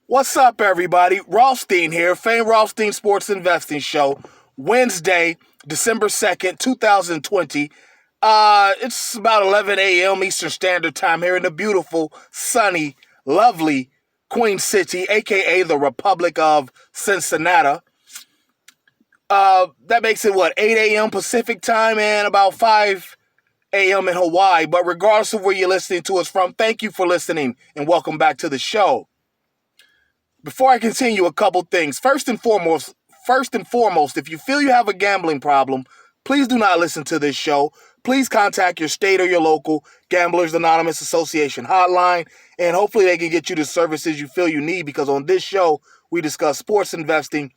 What's up, everybody? Rothstein here, Fame Rothstein Sports Investing Show, Wednesday, December 2nd, 2020. It's about 11 a.m. Eastern Standard Time here in the beautiful, sunny, lovely Queen City, a.k.a. the Republic of Cincinnati. That makes it, 8 a.m. Pacific Time and about 5 a.m. in Hawaii. But regardless of where you're listening to us from, thank you for listening and welcome back to the show. Before I continue, a couple things. First and foremost, if you feel you have a gambling problem, please do not listen to this show. Please contact your state or your local Gamblers Anonymous Association hotline, and hopefully they can get you the services you feel you need, because on this show, we discuss sports investing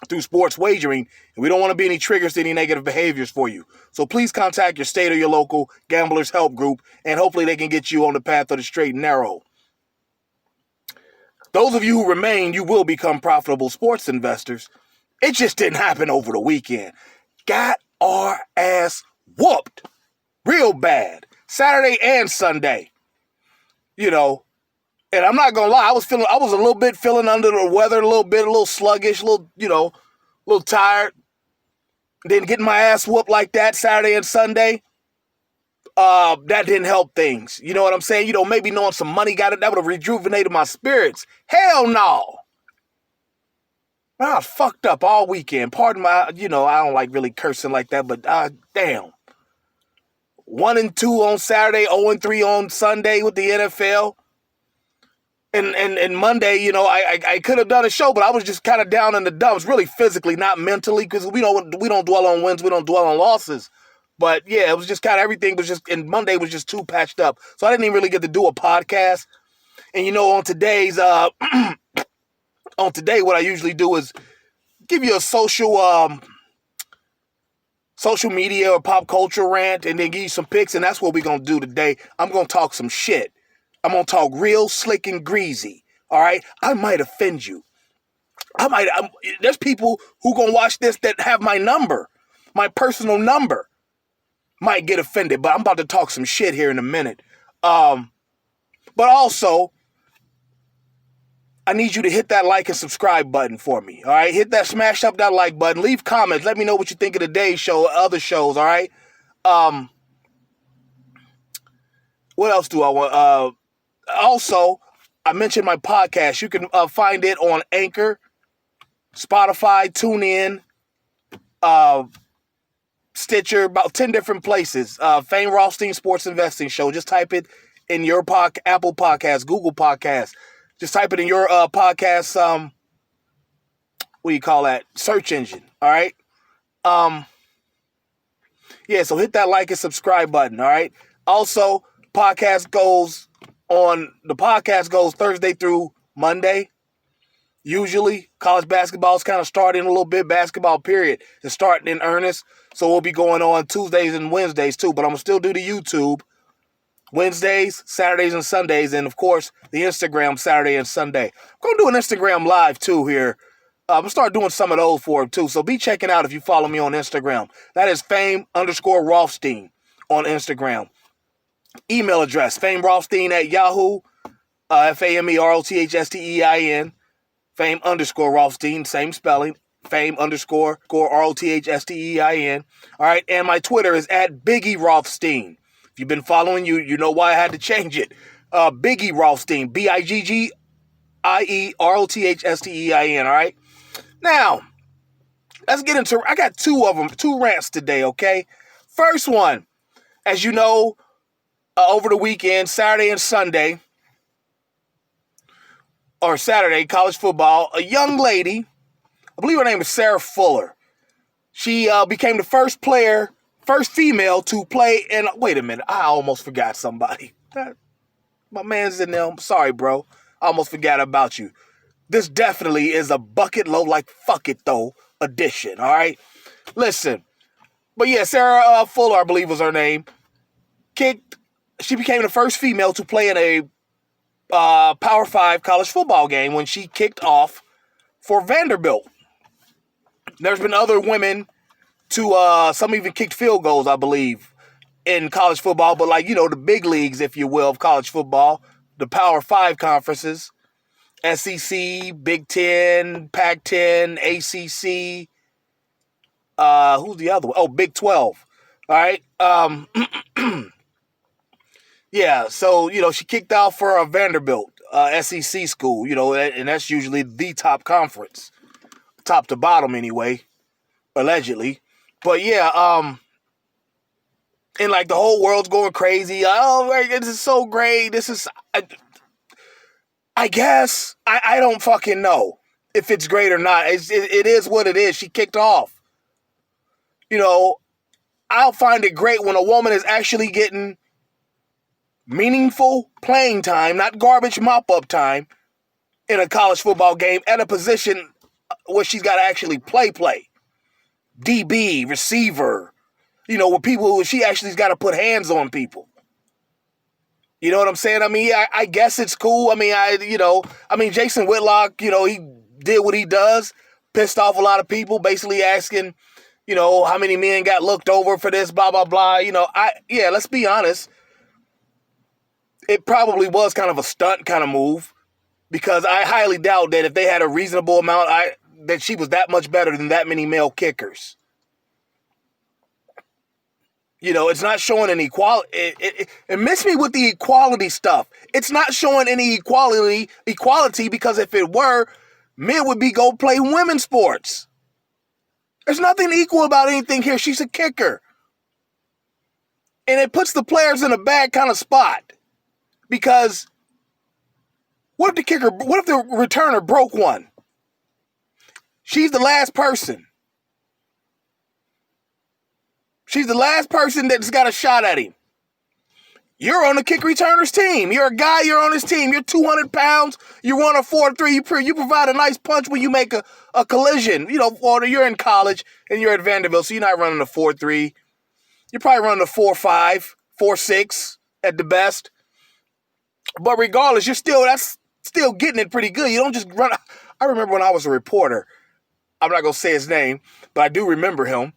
through sports wagering, and we don't want to be any triggers to any negative behaviors for you. So please contact your state or your local Gamblers Help Group, and hopefully they can get you on the path of the straight and narrow. Those of you who remain, you will become profitable sports investors. It just didn't happen over the weekend. Got our ass whooped real bad. Saturday and Sunday. And I'm not gonna lie, I was a little bit feeling under the weather, a little sluggish, a little tired. Then getting my ass whooped like that Saturday and Sunday, that didn't help things. You know what I'm saying? Maybe knowing some money that would have rejuvenated my spirits. Hell no. I was fucked up all weekend. Pardon my, I don't like really cursing like that, but damn. 1-2 on Saturday, 0-3 on Sunday with the NFL. And Monday, I could have done a show, but I was just kind of down in the dumps, really physically, not mentally, because we don't dwell on wins, we don't dwell on losses. But yeah, it was just kind of everything was just, and Monday was just too patched up. So I didn't even really get to do a podcast. And on today's, on today, what I usually do is give you a social media or pop culture rant, and then give you some picks. And that's what we're going to do today. I'm going to talk some shit. I'm going to talk real slick and greasy. All right. I might offend you. There's people who going to watch this that have my number, my personal number. Might get offended, but I'm about to talk some shit here in a minute. But also, I need you to hit that like and subscribe button for me. All right, smash up that like button. Leave comments. Let me know what you think of today's show, other shows. All right. What else do I want? Also, I mentioned my podcast. You can find it on Anchor, Spotify, TuneIn, Stitcher, about 10 different places. Fame Rothstein Sports Investing Show. Just type it in your Apple Podcasts, Google Podcasts. Just type it in your podcast, what do you call that? Search engine. All right. Yeah, so hit that like and subscribe button. All right. Also, podcast goes Thursday through Monday. Usually, college basketball is kind of starting a little bit. Basketball period is starting in earnest. So we'll be going on Tuesdays and Wednesdays too. But I'm going to still do the YouTube Wednesdays, Saturdays, and Sundays. And, of course, the Instagram Saturday and Sunday. I'm going to do an Instagram live too here. I'm going to start doing some of those for him too. So be checking out if you follow me on Instagram. That is fame_Rothstein on Instagram. Email address, famerothstein@yahoo. FAMEROTHSTEIN. Fame_Rothstein, same spelling. Fame_Rothstein. All right, and my Twitter is @Biggie Rothstein. If you've been following, you know why I had to change it. Biggie Rothstein, BIGGIE ROTHSTEIN. All right. Now, let's get into. I got two of them, two rants today. Okay. First one, as you know, over the weekend, Saturday and Sunday. Or Saturday, college football, a young lady, I believe her name is Sarah Fuller. She became the first female to play in, wait a minute, I almost forgot somebody. My man's in there. I'm sorry, bro. I almost forgot about you. This definitely is a bucket load like fuck it though edition, all right? Listen, but yeah, Sarah Fuller, I believe was her name. She became the first female to play in a Power 5 college football game when she kicked off for Vanderbilt. There's been other women some even kicked field goals, I believe, in college football, but the big leagues, if you will, of college football, the Power 5 conferences. SEC, Big Ten, Pac-10, ACC. Who's the other one? Oh, Big 12. All right. Yeah. So she kicked out for a Vanderbilt SEC school. And that's usually the top conference, top to bottom anyway, allegedly. But yeah. And like the whole world's going crazy. Oh, this is so great. This is. I guess I don't fucking know if it's great or not. It is what it is. She kicked off. I'll find it great when a woman is actually getting meaningful playing time, not garbage mop-up time, in a college football game at a position where she's got to actually play. DB, receiver, with people who she actually's got to put hands on people. You know what I'm saying? I mean, I guess it's cool. I mean, Jason Whitlock, he did what he does, pissed off a lot of people, basically asking, how many men got looked over for this, blah, blah, blah. Let's be honest. It probably was kind of a stunt kind of move, because I highly doubt that if they had a reasonable amount, that she was that much better than that many male kickers. It's not showing any equality. It missed me with the equality stuff. It's not showing any equality because if it were, men would go play women's sports. There's nothing equal about anything here. She's a kicker. And it puts the players in a bad kind of spot. Because what if the returner broke one? She's the last person. She's the last person that's got a shot at him. You're on the kick returner's team. You're a guy, you're on his team. You're 200 pounds. You run a 4-3. You provide a nice punch when you make a collision. Or you're in college and you're at Vanderbilt, so you're not running a 4-3. You're probably running a 4-5, 4-6 at the best. But regardless, that's still getting it pretty good. You don't just run. I remember when I was a reporter. I'm not going to say his name, but I do remember him.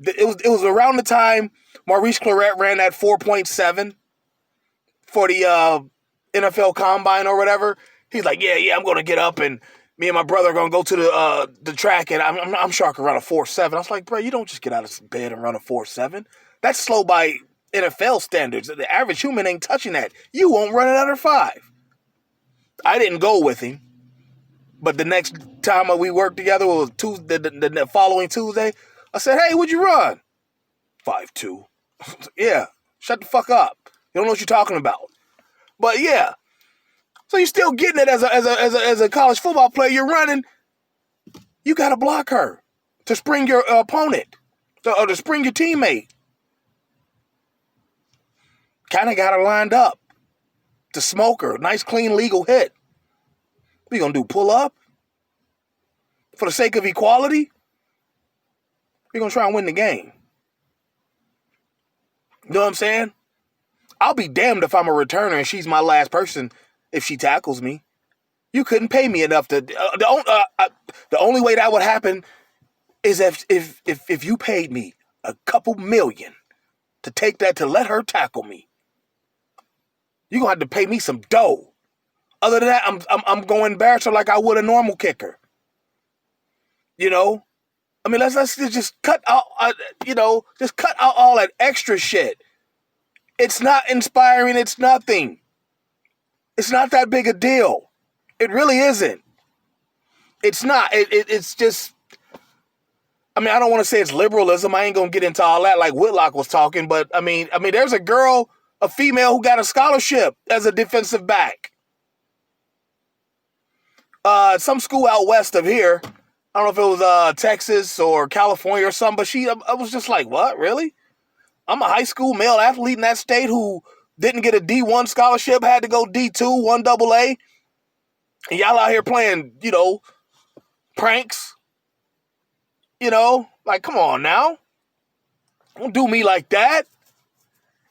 It was around the time Maurice Claret ran that 4.7 for the NFL Combine or whatever. He's like, yeah, I'm going to get up and me and my brother are going to go to the track and I'm sure I can run a 4.7. I was like, bro, you don't just get out of bed and run a 4.7. That's slow by NFL standards. The average human ain't touching that. You won't run it under 5. I didn't go with him. But the next time we worked together was Tuesday, the following Tuesday. I said, hey, what'd you run? 5.2. Yeah, shut the fuck up. You don't know what you're talking about. But yeah, so you're still getting it as a college football player. You're running. You got to block her to spring your opponent or to spring your teammate. Kind of got her lined up to smoke her. Nice, clean, legal hit. What you going to do, pull up? For the sake of equality? We're going to try and win the game. You know what I'm saying? I'll be damned if I'm a returner and she's my last person if she tackles me. You couldn't pay me enough to... the only way that would happen is if you paid me a couple million to take that to let her tackle me. You're going to have to pay me some dough. Other than that, I'm going to embarrass her like I would a normal kicker. I mean, let's just cut out, just cut out all that extra shit. It's not inspiring. It's nothing. It's not that big a deal. It really isn't. It's not. It's just, I mean, I don't want to say it's liberalism. I ain't going to get into all that like Whitlock was talking, but I mean, there's a female who got a scholarship as a defensive back. Some school out west of here. I don't know if it was Texas or California or something, but I was just like, what, really? I'm a high school male athlete in that state who didn't get a D1 scholarship, had to go D2, 1 AA. And y'all out here playing, pranks. Like, come on now. Don't do me like that.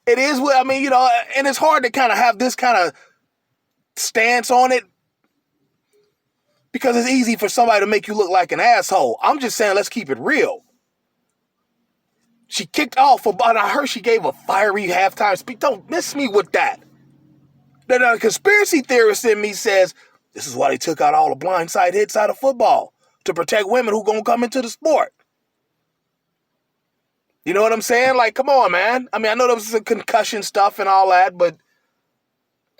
It is what, and it's hard to kind of have this kind of stance on it. Because it's easy for somebody to make you look like an asshole. I'm just saying, let's keep it real. She kicked off, but I heard she gave a fiery halftime speech. Don't miss me with that. The conspiracy theorist in me says, this is why they took out all the blindside hits out of football, to protect women who gonna come into the sport. You know what I'm saying? Like, come on, man. I mean, I know there was some concussion stuff and all that, but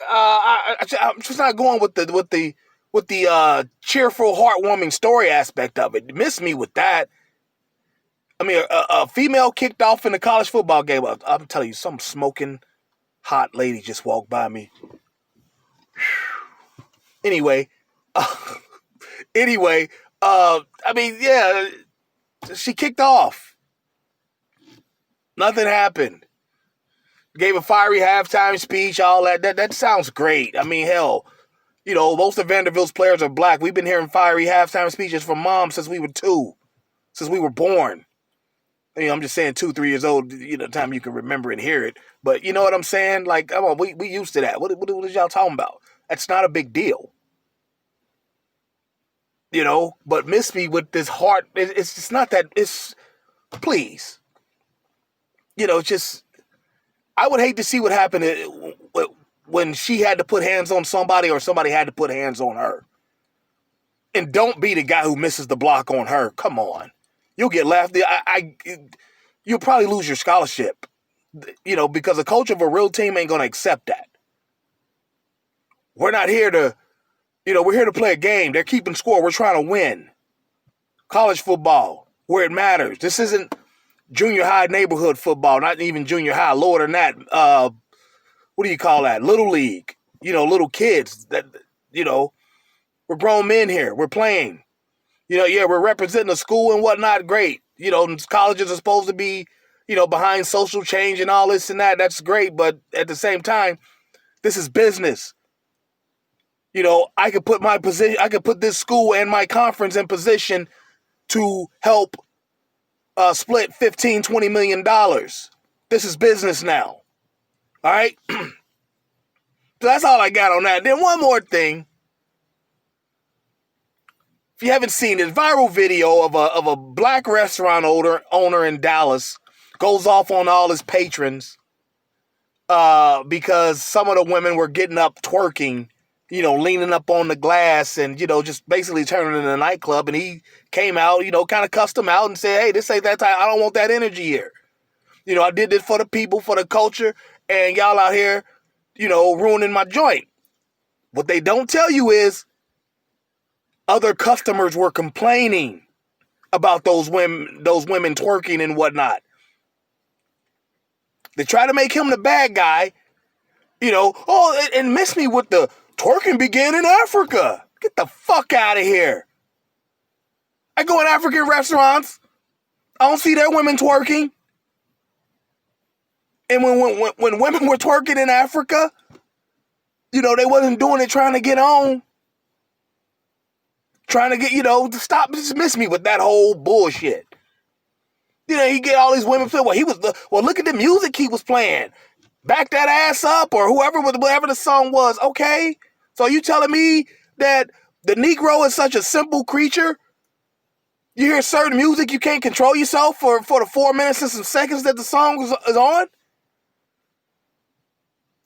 I'm just not going with the cheerful, heartwarming story aspect of it. Miss me with that. I mean, a female kicked off in the college football game. I'm telling you, some smoking hot lady just walked by me. Anyway, I mean, yeah, she kicked off. Nothing happened. Gave a fiery halftime speech, all that. That sounds great. I mean, hell, you know, most of Vanderbilt's players are black. We've been hearing fiery halftime speeches from moms since we were 2, since we were born. I mean, I'm just saying 2, 3 years old, you know, the time you can remember and hear it. But you know what I'm saying? Like, come on, we used to that. What is y'all talking about? That's not a big deal. You know, but miss me with this heart. It's just not that. It's, please. You know, just, I would hate to see what happened when she had to put hands on somebody or somebody had to put hands on her. And don't be the guy who misses the block on her. Come on. You'll get laughed. You'll probably lose your scholarship, you know, because a coach of a real team ain't going to accept that. We're not here to, you know, we're here to play a game. They're keeping score. We're trying to win. College football, where it matters. This isn't junior high neighborhood football, not even junior high, lower than that. What do you call that? Little league, you know, little kids that, you know, we're grown men here. We're playing, you know, yeah, we're representing a school and whatnot. Great. You know, colleges are supposed to be, you know, behind social change and all this and that. That's great. But at the same time, this is business. You know, I could put this school and my conference in position to help split $15-20 million. This is business now. All right? So that's all I got on that. Then one more thing. If you haven't seen it, viral video of a black restaurant owner in Dallas goes off on all his patrons because some of the women were getting up twerking, you know, leaning up on the glass and, you know, just basically turning it into a nightclub. And he came out, you know, kind of cussed them out and said, hey, this ain't that time. I don't want that energy here. You know, I did this for the people, for the culture, and y'all out here, you know, ruining my joint. What they don't tell you is other customers were complaining about those women twerking and whatnot. They try to make him the bad guy, you know, and miss me with the twerking began in Africa. Get the fuck out of here. I go in African restaurants. I don't see their women twerking. And when women were twerking in Africa, you know, they wasn't doing it trying to get on. Trying to get, you know, to stop, just miss me with that whole bullshit. You know, he get all these women play. Well, look at the music he was playing. Back that ass up, or whatever the song was. Okay, so you telling me that the Negro is such a simple creature? You hear certain music, you can't control yourself for the 4 minutes and some seconds that the song is on?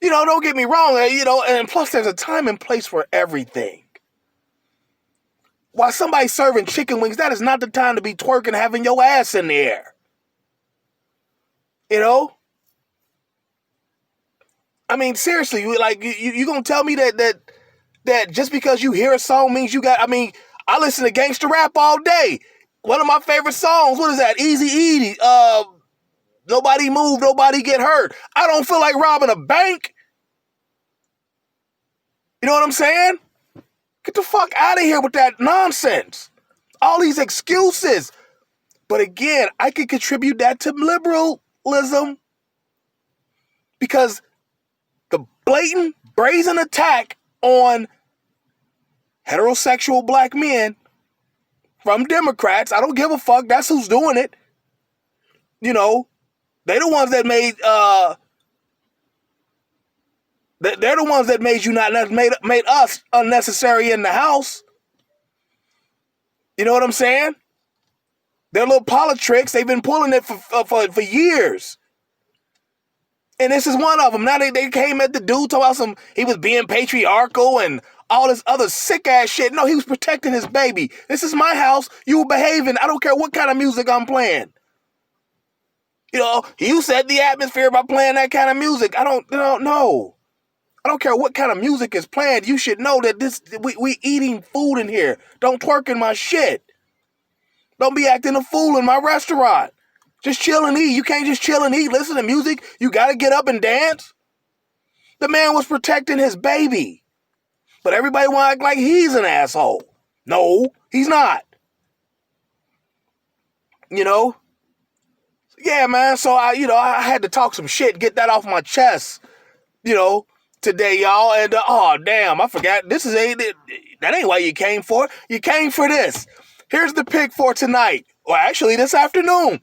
You know, don't get me wrong, you know, and plus there's a time and place for everything. While somebody's serving chicken wings, that is not the time to be twerking, having your ass in the air. You know? I mean, seriously, like, you gonna tell me that just because you hear a song means you got, I mean, I listen to gangster rap all day. One of my favorite songs, what is that? Easy, Nobody Move, Nobody Get Hurt. I don't feel like robbing a bank. You know what I'm saying? Get the fuck out of here with that nonsense. All these excuses. But again, I could contribute that to liberalism because the blatant, brazen attack on heterosexual black men from Democrats, I don't give a fuck. That's who's doing it. You know, they're the ones that made they're the ones that made us unnecessary in the house. You know what I'm saying? Their little politics, they've been pulling it for years. And this is one of them. Now they came at the dude talking about he was being patriarchal and all this other sick ass shit. No, he was protecting his baby. This is my house. You were behaving. I don't care what kind of music I'm playing. You know, you set the atmosphere by playing that kind of music. I don't know. I don't care what kind of music is playing. You should know that we eating food in here. Don't twerk in my shit. Don't be acting a fool in my restaurant. Just chill and eat. You can't just chill and eat. Listen to music. You got to get up and dance. The man was protecting his baby. But everybody want to act like he's an asshole. No, he's not. You know? Yeah, man. So I had to talk some shit, get that off my chest, today, y'all. And oh, damn, I forgot. That ain't why you came for it. You came for this. Here's the pick for tonight. Well, actually, this afternoon.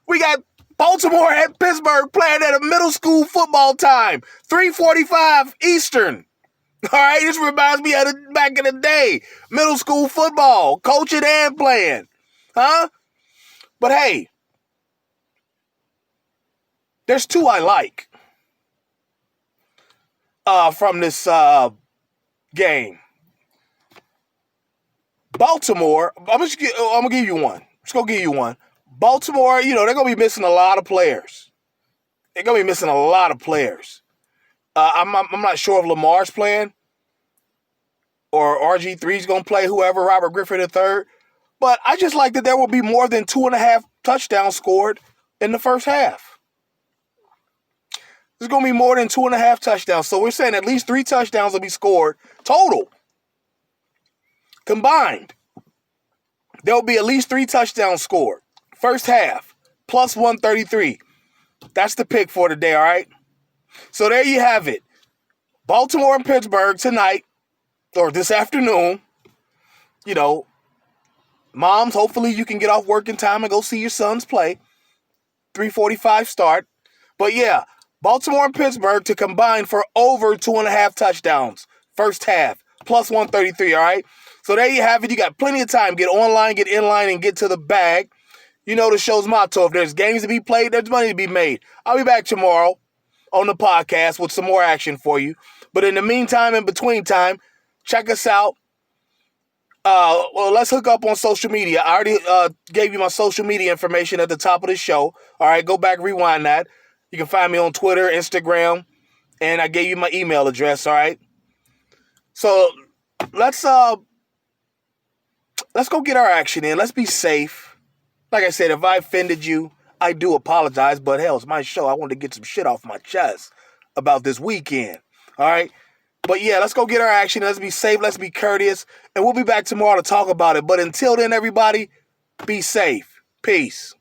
We got Baltimore at Pittsburgh playing at a middle school football time, 3:45 Eastern. All right, this reminds me of back in the day, middle school football, coaching and playing, huh? But hey, there's two I like from this game. Baltimore, I'm gonna give you one. Just gonna give you one. Baltimore, they're going to be missing a lot of players. I'm not sure if Lamar's playing or RG3's going to play, whoever, Robert Griffin III. But I just like that there will be more than 2.5 touchdowns scored in the first half. There's going to be more than 2.5 touchdowns. So we're saying at least 3 touchdowns will be scored total. Combined, there will be at least 3 touchdowns scored. First half, plus 133. That's the pick for today, all right? So there you have it. Baltimore and Pittsburgh tonight, or this afternoon. Moms, hopefully you can get off work in time and go see your sons play. 3:45 start. But yeah, Baltimore and Pittsburgh to combine for over 2.5 touchdowns. First half, plus 133, all right? So there you have it. You got plenty of time. Get online, get in line, and get to the bag. You know the show's motto. If there's games to be played, there's money to be made. I'll be back tomorrow on the podcast with some more action for you. But in the meantime, in between time, check us out. Let's hook up on social media. I already gave you my social media information at the top of the show. All right, go back, rewind that. You can find me on Twitter, Instagram, and I gave you my email address, all right? So let's go get our action in. Let's be safe. Like I said, if I offended you, I do apologize, but hell, it's my show. I wanted to get some shit off my chest about this weekend, all right? But yeah, let's go get our action. Let's be safe. Let's be courteous. And we'll be back tomorrow to talk about it. But until then, everybody, be safe. Peace.